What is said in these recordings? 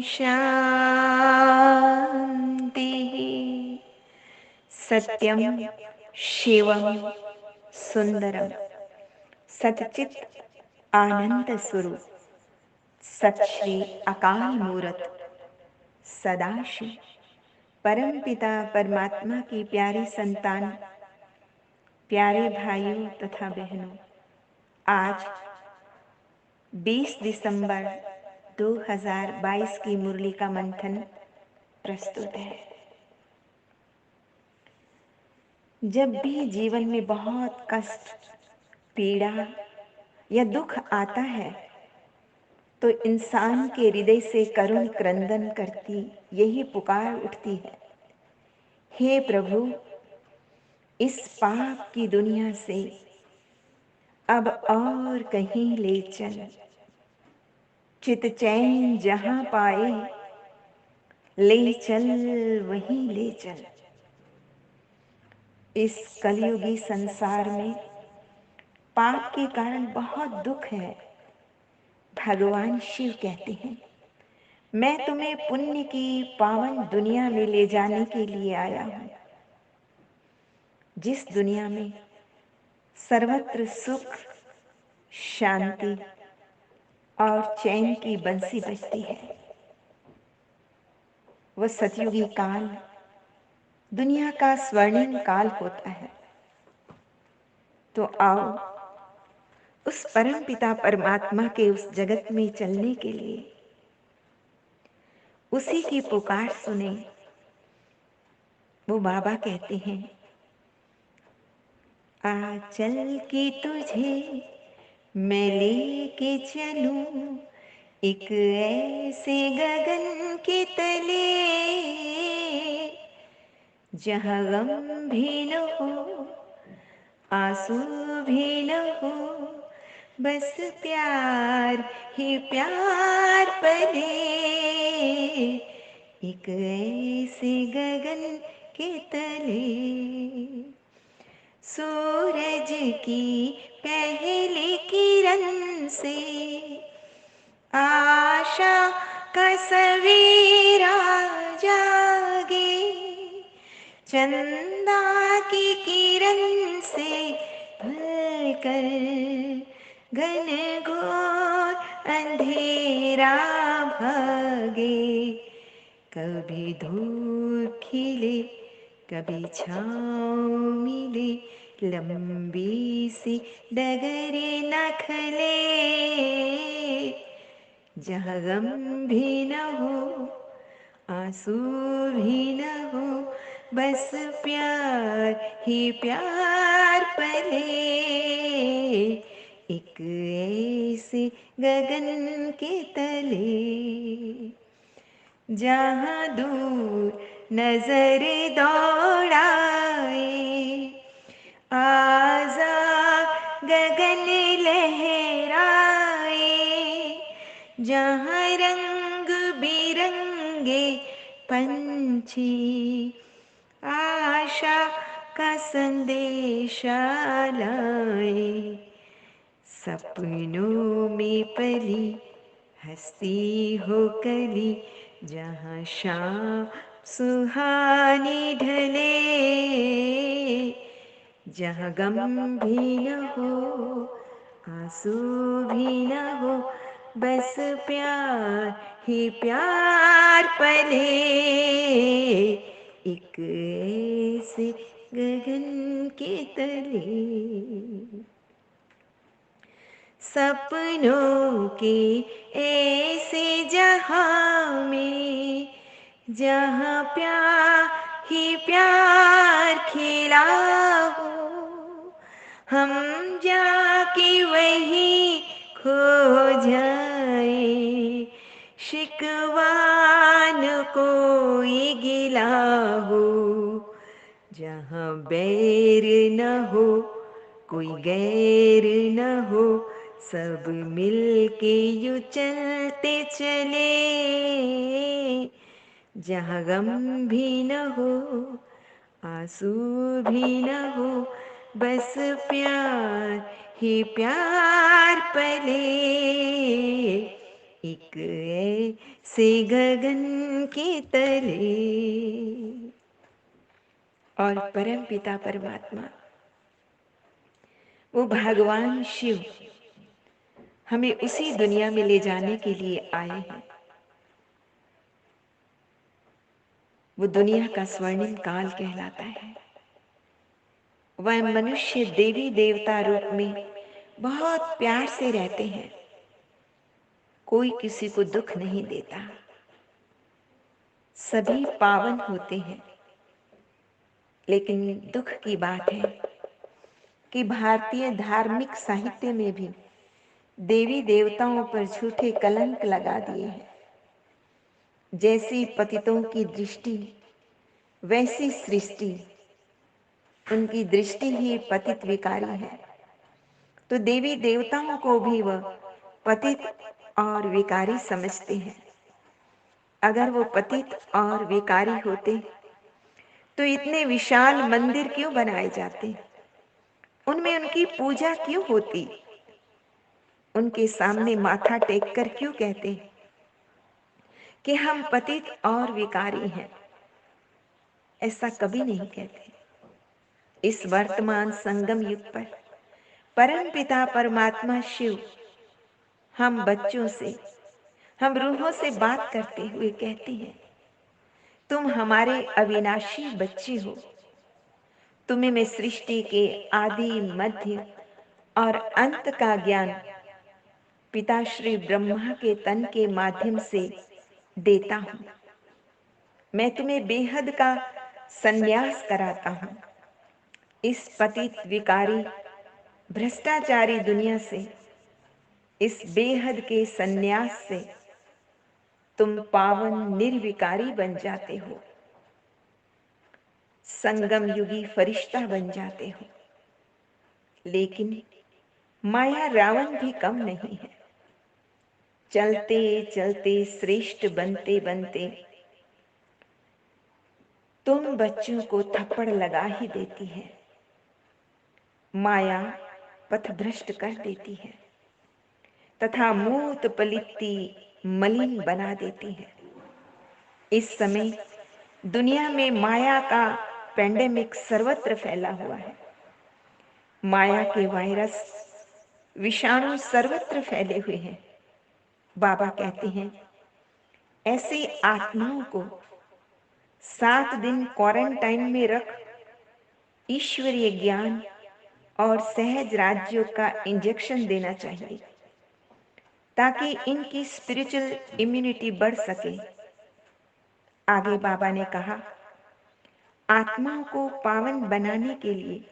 शांति। सत्यम शिवम सुंदरम सच्चित आनंद स्वरूप सत श्री अकाल मूरत सदाशिव परमपिता परमात्मा की प्यारी संतान, प्यारे भाइयों तथा बहनों, आज 20 दिसंबर 2022 की मुरली का मंथन प्रस्तुत है। जब भी जीवन में बहुत कष्ट, पीड़ा या दुख आता है तो इंसान के हृदय से करुण क्रंदन करती यही पुकार उठती है, हे प्रभु, इस पाप की दुनिया से अब और कहीं ले चल। चित चैन जहां पाए ले चल, वहीं ले चल। इस कलयुगी संसार में पाप के कारण बहुत दुख है। भगवान शिव कहते हैं, मैं तुम्हें पुण्य की पावन दुनिया में ले जाने के लिए आया हूं, जिस दुनिया में सर्वत्र सुख, शांति और चैन की बंसी बजती है। वह सतयुगी काल दुनिया का स्वर्णिम काल होता है। तो आओ उस परम पिता परमात्मा के उस जगत में चलने के लिए उसी की पुकार सुने। वो बाबा कहते हैं, आ चल के तुझे मैं लेके चलूं एक ऐसे गगन के तले, जहां गम भी न हो, आंसू भी न हो, बस प्यार ही प्यार पले। एक ऐसे गगन के तले, सूरज की पहली किरण से आशा का सवेरा जागे। चंदा की किरण से भरकर घन घोर अंधेरा भागे। कभी धूप खिले, कभी छाँव मिले, लंबी सी डगरे न खले, जहाँ गम भी न हो, आंसू भी न हो, बस प्यार ही प्यार पले। एक ऐसे गगन के तले, जहाँ दूर नजर दौड़ाए, आजाद गगन लहराए, जहाँ रंग बिरंगे पंछी आशा का संदेशा लाए। सपनों में पली हंसती हो कली, जहाँ शाम सुहानी ढले, जहाँ गम भी न हो, आंसू भी न हो, बस प्यार ही प्यार पले। एक ऐसे गगन के तले, सपनों के ऐसे जहां में, जहां प्यार ही प्यार खिला हो, हम जाके वहीं खो जाए। शिकवान कोई गिला हो, जहाँ बैर न हो, कोई गैर न हो, सब मिलके यूं चलते चले। जहाँ गम भी न हो, आंसू भी न हो, बस प्यार ही प्यार पले। एक ऐसे गगन के तले और परम पिता परमात्मा, वो भगवान शिव हमें उसी दुनिया में ले जाने के लिए आए हैं। वो दुनिया का स्वर्णिम काल कहलाता है। वह मनुष्य देवी देवता रूप में बहुत प्यार से रहते हैं। कोई किसी को दुख नहीं देता, सभी पावन होते हैं। लेकिन दुख की बात है कि भारतीय धार्मिक साहित्य में भी देवी देवताओं पर झूठे कलंक लगा दिए हैं। जैसी पतितों की दृष्टि वैसी सृष्टि, उनकी दृष्टि ही पतित विकारी है। तो देवी देवताओं को भी वह पतित और विकारी समझते हैं। अगर वो पतित और विकारी होते तो इतने विशाल मंदिर क्यों बनाए जाते? उनमें उनकी पूजा क्यों होती? उनके सामने माथा टेक कर क्यों कहते कि हम पतित और विकारी हैं? ऐसा कभी नहीं कहते। इस वर्तमान संगम युग पर परम पिता परमात्मा शिव हम बच्चों से, हम रूहों से बात करते हुए कहते हैं, तुम हमारे अविनाशी बच्चे हो। तुम्हें मैं सृष्टि के आदि, मध्य और अंत का ज्ञान पिता श्री ब्रह्मा के तन के माध्यम से देता हूं। मैं तुम्हें बेहद का संन्यास कराता हूं। इस पतित विकारी भ्रष्टाचारी दुनिया से, इस बेहद के संन्यास से तुम पावन निर्विकारी बन जाते हो, संगम युगी फरिश्ता बन जाते हो। लेकिन माया रावण भी कम नहीं है। चलते चलते श्रेष्ठ बनते बनते तुम बच्चों को थप्पड़ लगा ही देती है। माया पथभ्रष्ट कर देती है तथा मूत पलित्ती मलिन बना देती है। इस समय दुनिया में माया का पेंडेमिक सर्वत्र फैला हुआ है। माया के वायरस, विषाणु सर्वत्र फैले हुए हैं। बाबा कहते हैं, ऐसी आत्माओं को 7 दिन क्वारंटाइन में रख ईश्वरीय ज्ञान और सहज राज्यों का इंजेक्शन देना चाहिए ताकि इनकी स्पिरिचुअल इम्यूनिटी बढ़ सके। आगे बाबा ने कहा, आत्माओं को पावन बनाने के लिए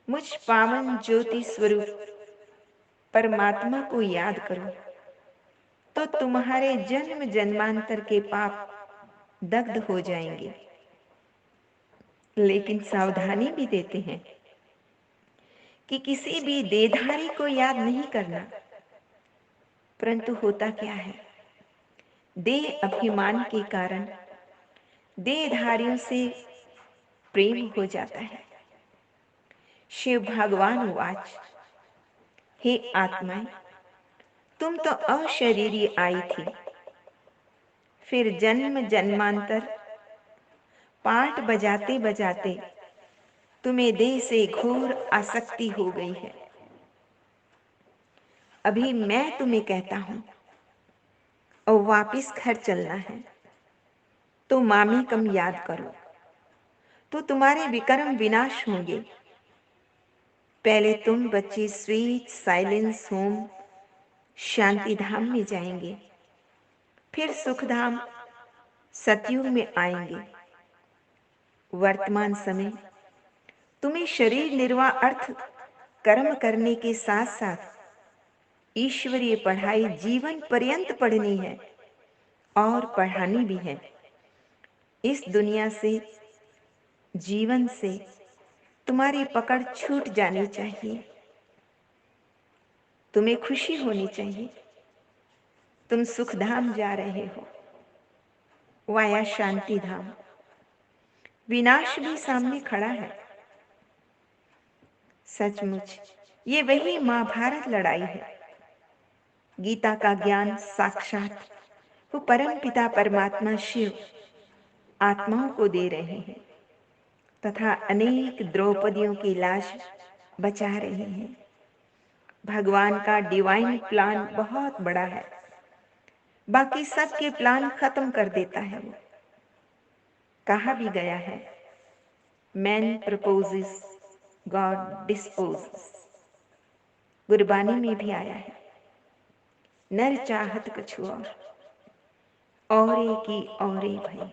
मुझ पावन ज्योति स्वरूप परमात्मा को याद करो तो तुम्हारे जन्म जन्मांतर के पाप दग्ध हो जाएंगे। लेकिन सावधानी भी देते हैं कि किसी भी देहधारी को याद नहीं करना। परंतु होता क्या है, देह अभिमान के कारण देहधारियों से प्रेम हो जाता है। शिव भगवान उवाच, हे आत्माएं, तुम तो अशरीरी आई थी, फिर जन्म जन्मांतर पाठ बजाते बजाते तुम्हें देह से घोर आसक्ति हो गई है। अभी मैं तुम्हें कहता हूं और वापिस घर चलना है तो मामी कम याद करो, तो तुम्हारे विक्रम विनाश होंगे। पहले तुम बच्चे स्वीट साइलेंस होम शांति धाम में जाएंगे, फिर सुखधाम सतयुग में आएंगे। वर्तमान समय तुम्हें शरीर निर्वाह अर्थ कर्म करने के साथ साथ ईश्वरीय पढ़ाई जीवन पर्यंत पढ़नी है और पढ़ानी भी है। इस दुनिया से, जीवन से तुम्हारी पकड़ छूट जानी चाहिए। तुम्हें खुशी होनी चाहिए। तुम सुखधाम जा रहे हो, वाया शांति धाम। विनाश भी सामने खड़ा है। सचमुच ये वही महाभारत लड़ाई है। गीता का ज्ञान साक्षात वो परम पिता परमात्मा शिव आत्माओं को दे रहे हैं तथा अनेक द्रौपदियों की लाश बचा रहे हैं। भगवान का डिवाइन प्लान बहुत बड़ा है, बाकी सबके प्लान खत्म कर देता है वो। कहा भी गया है, man proposes God disposes. Gurbani में भी आया है, नर चाहत कछु औरे की औरे भई।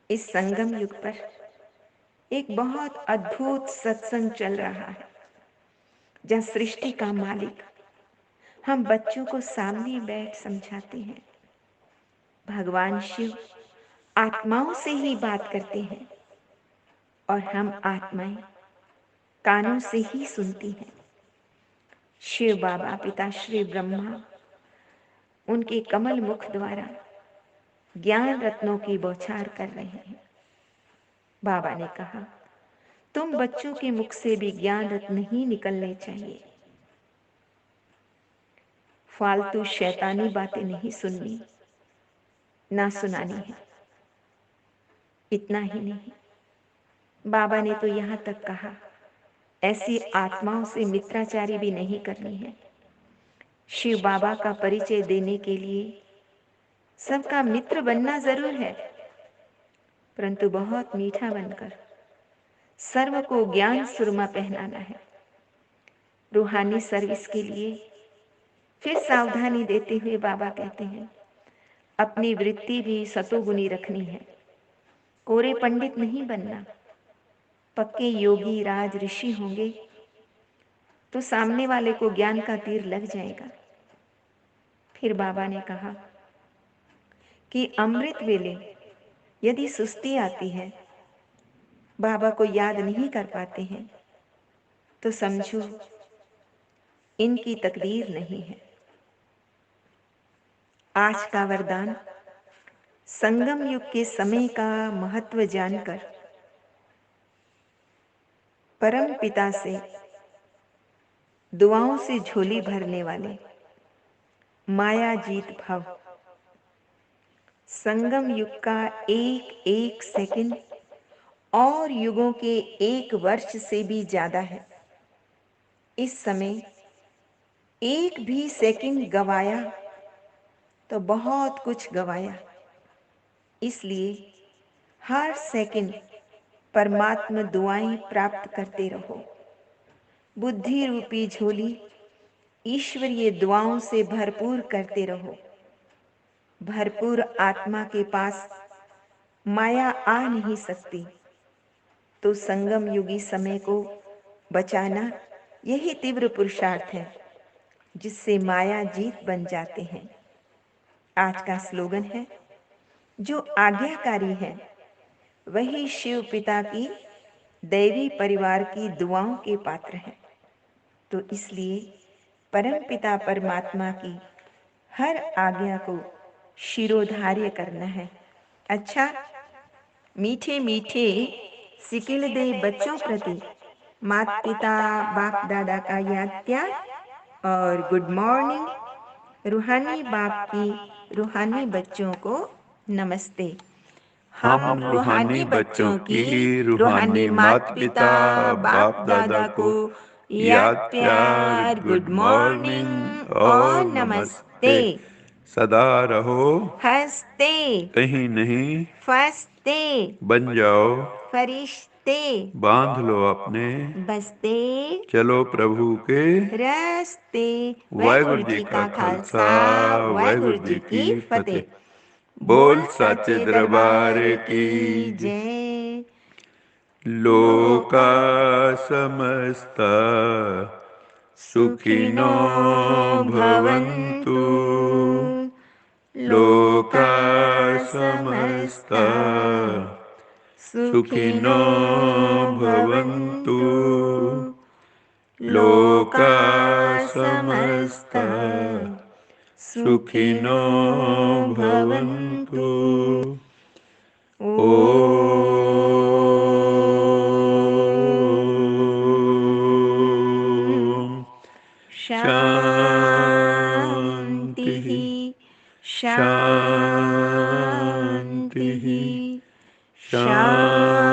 इस संगम युग पर एक बहुत अद्भुत सत्संग चल रहा है, जहाँ सृष्टि का मालिक हम बच्चों को सामने बैठ समझाते हैं। भगवान शिव आत्माओं से ही बात करते हैं और हम आत्माएं कानों से ही सुनती हैं। शिव बाबा पिता श्री ब्रह्मा उनके कमल मुख द्वारा ज्ञान रत्नों की बौछार कर रहे हैं। बाबा ने कहा, तुम बच्चों के मुख से भी ज्ञान रत्न ही निकलने चाहिए, फालतू शैतानी बातें नहीं सुननी ना सुनानी है। इतना ही नहीं, बाबा ने तो यहाँ तक कहा, ऐसी आत्माओं से मित्राचारी भी नहीं करनी है। शिव बाबा का परिचय देने के लिए सबका मित्र बनना जरूर है, परंतु बहुत मीठा बनकर सर्व को ज्ञान सुरमा पहनाना है। रूहानी सर्विस के लिए फिर सावधानी देते हुए बाबा कहते हैं, अपनी वृत्ति भी सतोगुनी रखनी है। कोरे पंडित नहीं बनना। पक्के योगी राज ऋषि होंगे तो सामने वाले को ज्ञान का तीर लग जाएगा। फिर बाबा ने कहा कि अमृत वेले यदि सुस्ती आती है, बाबा को याद नहीं कर पाते हैं, तो समझो इनकी तकदीर नहीं है। आज का वरदान, संगम युग के समय का महत्व जानकर परम पिता से दुआओं से झोली भरने वाले माया जीत भव। संगम युग का एक एक सेकंड और युगों के एक वर्ष से भी ज्यादा है। इस समय एक भी सेकंड गवाया तो बहुत कुछ गवाया। इसलिए हर सेकंड परमात्मा दुआएं प्राप्त करते रहो। बुद्धि रूपी झोली ईश्वरीय दुआओं से भरपूर करते रहो। भरपूर आत्मा के पास माया आ नहीं सकती, तो संगम युगी समय को बचाना यही तीव्र पुरुषार्थ है, जिससे माया जीत बन जाते हैं। आज का स्लोगन है, जो आज्ञाकारी है वही शिव पिता की दैवी परिवार की दुआओं के पात्र हैं। तो इसलिए परम पिता परमात्मा की हर आज्ञा को शिरोधार्य करना है। अच्छा, मीठे मीठे सिकिल दे बच्चों प्रति माता पिता बाप दादा का याद प्यार और गुड मॉर्निंग। रूहानी बाप की रूहानी बच्चों को नमस्ते। हम रूहानी बच्चों की रूहानी माता पिता बाप दादा को याद प्यार, गुड मॉर्निंग और नमस्ते। सदा रहो हंसते, कहीं नहीं फंसते, बन जाओ, फरिश्ते, बांध लो अपने, बसते चलो प्रभु के रस्ते। वाहिगुरु जी का खालसा, वाहिगुरु जी की फतेह। बोल साचे दरबार की जय। लोका समस्ता सुखिनो भवन्तु। लोका समस्ता सुखिनो भवन्तु। लोका समस्ता सुखिनो भवन्तु। ओम शांति। शांति शांति शांति